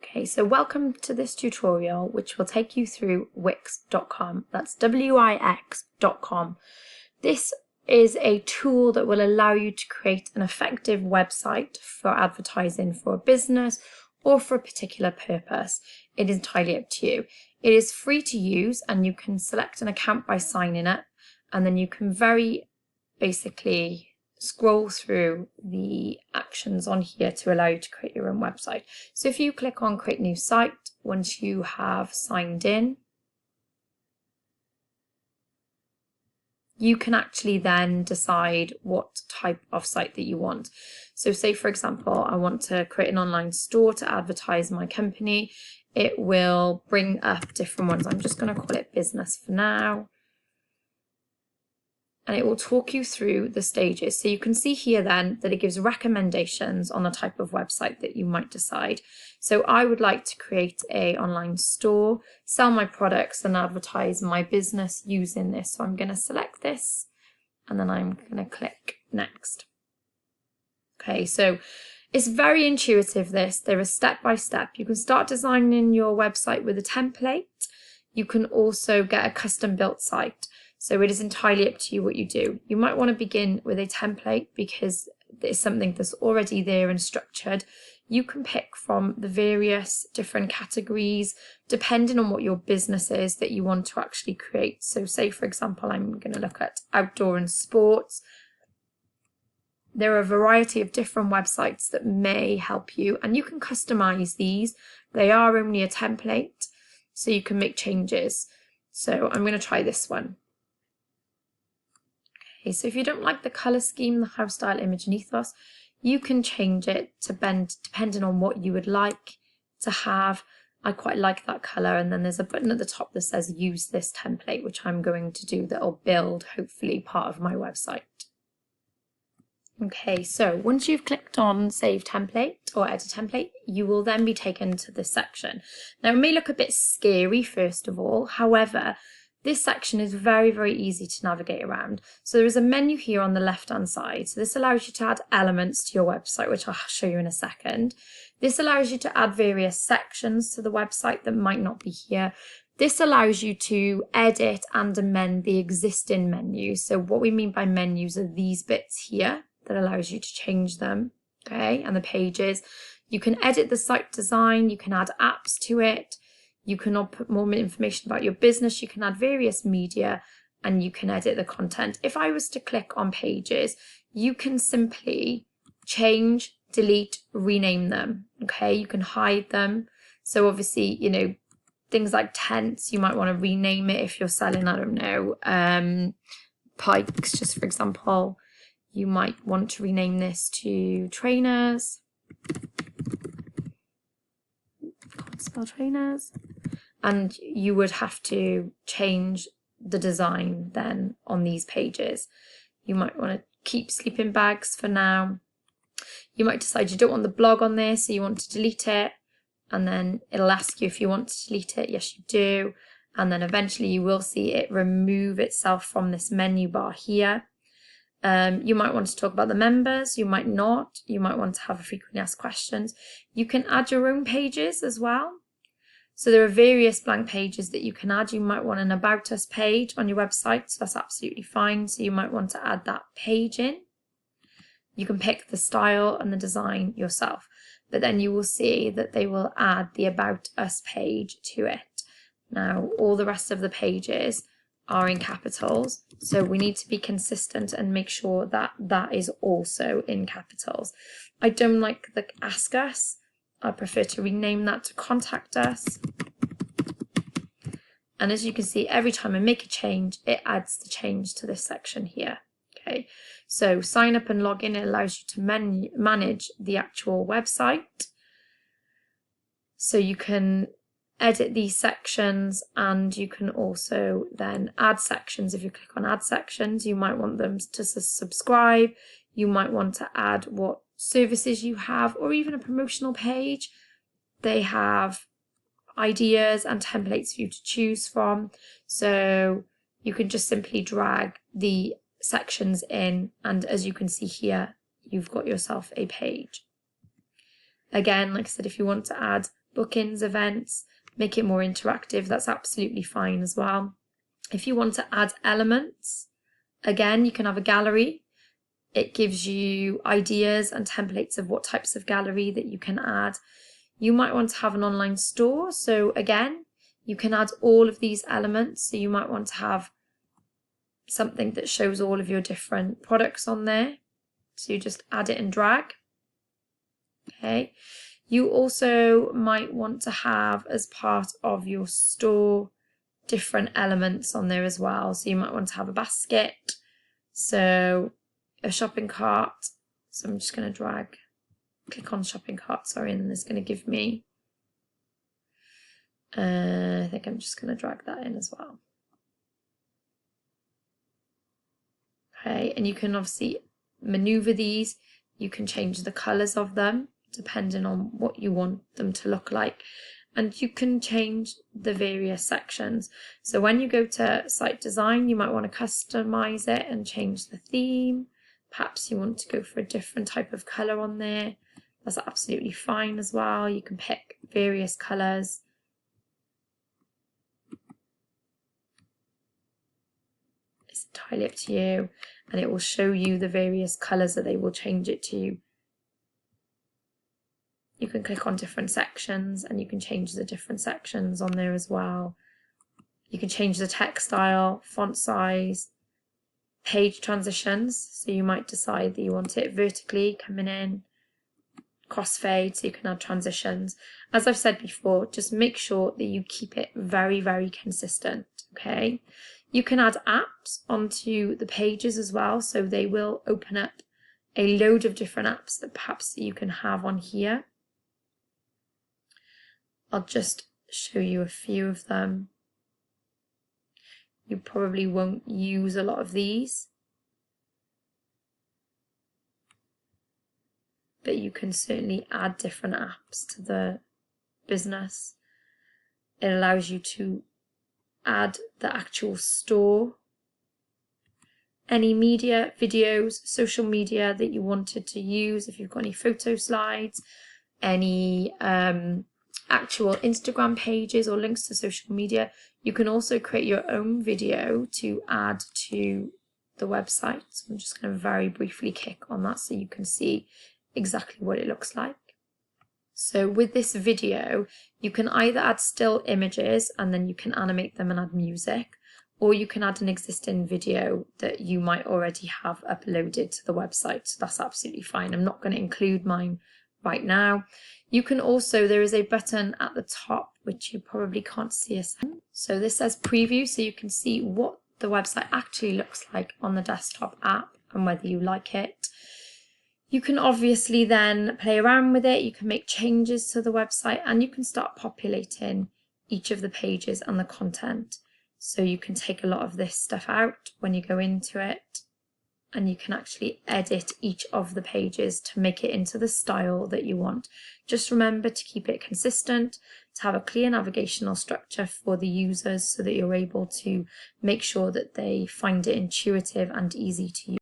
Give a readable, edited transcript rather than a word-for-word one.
Okay, so welcome to this tutorial, which will take you through WIX.com. That's WIX.com. This is a tool that will allow you to create an effective website for advertising for a business or for a particular purpose. It is entirely up to you. It is free to use and you can select an account by signing up, and then you can very basically scroll through the actions on here to allow you to create your own website. So if you click on create new site, once you have signed in, you can actually then decide what type of site that you want. So say, for example, I want to create an online store to advertise my company. It will bring up different ones. I'm just going to call it business for now. And it will talk you through the stages. So you can see here then that it gives recommendations on the type of website that you might decide. So I would like to create an online store, sell my products and advertise my business using this. So I'm going to select this and then I'm going to click next. Okay, so it's very intuitive this. There is step by step. You can start designing your website with a template. You can also get a custom built site. So it is entirely up to you what you do. You might want to begin with a template because it's something that's already there and structured. You can pick from the various different categories depending on what your business is that you want to actually create. So say, for example, I'm going to look at outdoor and sports. There are a variety of different websites that may help you, and you can customize these. They are only a template, so you can make changes. So I'm going to try this one. Okay, so if you don't like the color scheme, the house style, image and ethos, you can change it to bend depending on what you would like to have. I quite like that color, and then there's a button at the top that says use this template, which I'm going to do, that will build hopefully part of my website. Okay, so once you've clicked on Save Template or Edit Template, you will then be taken to this section. Now, it may look a bit scary, first of all. However, this section is very, very easy to navigate around. So there is a menu here on the left-hand side. So this allows you to add elements to your website, which I'll show you in a second. This allows you to add various sections to the website that might not be here. This allows you to edit and amend the existing menus. So what we mean by menus are these bits here that allows you to change them, okay, and the pages. You can edit the site design, you can add apps to it, you can put more information about your business, you can add various media, and you can edit the content. If I was to click on pages, you can simply change, delete, rename them, okay? You can hide them. So obviously, you know, things like tents, you might want to rename it if you're selling, I don't know, pikes, just for example. You might want to rename this to trainers. Can't spell trainers. And you would have to change the design then on these pages. You might want to keep sleeping bags for now. You might decide you don't want the blog on there, so you want to delete it. And then it'll ask you if you want to delete it. Yes, you do. And then eventually you will see it remove itself from this menu bar here. You might want to talk about the members, you might not. You might want to have a frequently asked questions. You can add your own pages as well. So there are various blank pages that you can add. You might want an About Us page on your website, so that's absolutely fine. So you might want to add that page in. You can pick the style and the design yourself, but then you will see that they will add the About Us page to it. Now, all the rest of the pages are in capitals, so we need to be consistent and make sure that that is also in capitals. I don't like the Ask Us. I prefer to rename that to Contact Us. And as you can see, every time I make a change, it adds the change to this section here. Okay, so sign up and log in. It allows you to manage the actual website. So you can edit these sections, and you can also then add sections. If you click on add sections, you might want them to subscribe. You might want to add what services you have, or even a promotional page. They have ideas and templates for you to choose from. So you can just simply drag the sections in, and as you can see here, you've got yourself a page. Again, like I said, if you want to add bookings, events, make it more interactive, that's absolutely fine as well. If you want to add elements, again, you can have a gallery. It gives you ideas and templates of what types of gallery that you can add. You might want to have an online store. So again, you can add all of these elements. So you might want to have something that shows all of your different products on there. So you just add it and drag. Okay. You also might want to have, as part of your store, different elements on there as well. So you might want to have a basket. So a shopping cart. So I'm just going to click on shopping cart, sorry, and then it's going to give me, I think I'm just going to drag that in as well. Okay, and you can obviously maneuver these. You can change the colours of them depending on what you want them to look like. And you can change the various sections. So when you go to site design, you might want to customize it and change the theme. Perhaps you want to go for a different type of colour on there. That's absolutely fine as well. You can pick various colours. It's entirely up to you, and it will show you the various colours that they will change it to. You can click on different sections and you can change the different sections on there as well. You can change the text style, font size, page transitions. So you might decide that you want it vertically coming in, crossfade, so you can add transitions. As I've said before, just make sure that you keep it very, very consistent, okay? You can add apps onto the pages as well, so they will open up a load of different apps that perhaps you can have on here. I'll just show you a few of them. You probably won't use a lot of these, but you can certainly add different apps to the business. It allows you to add the actual store, any media, videos, social media that you wanted to use, if you've got any photo slides, any actual Instagram pages or links to social media. You can also create your own video to add to the website. So I'm just going to very briefly click on that so you can see exactly what it looks like. So with this video, you can either add still images and then you can animate them and add music, or you can add an existing video that you might already have uploaded to the website. So that's absolutely fine. I'm not going to include mine right now. You can also, there is a button at the top, which you probably can't see a second. So this says preview, so you can see what the website actually looks like on the desktop app and whether you like it. You can obviously then play around with it. You can make changes to the website and you can start populating each of the pages and the content. So you can take a lot of this stuff out when you go into it, and you can actually edit each of the pages to make it into the style that you want. Just remember to keep it consistent, to have a clear navigational structure for the users so that you're able to make sure that they find it intuitive and easy to use.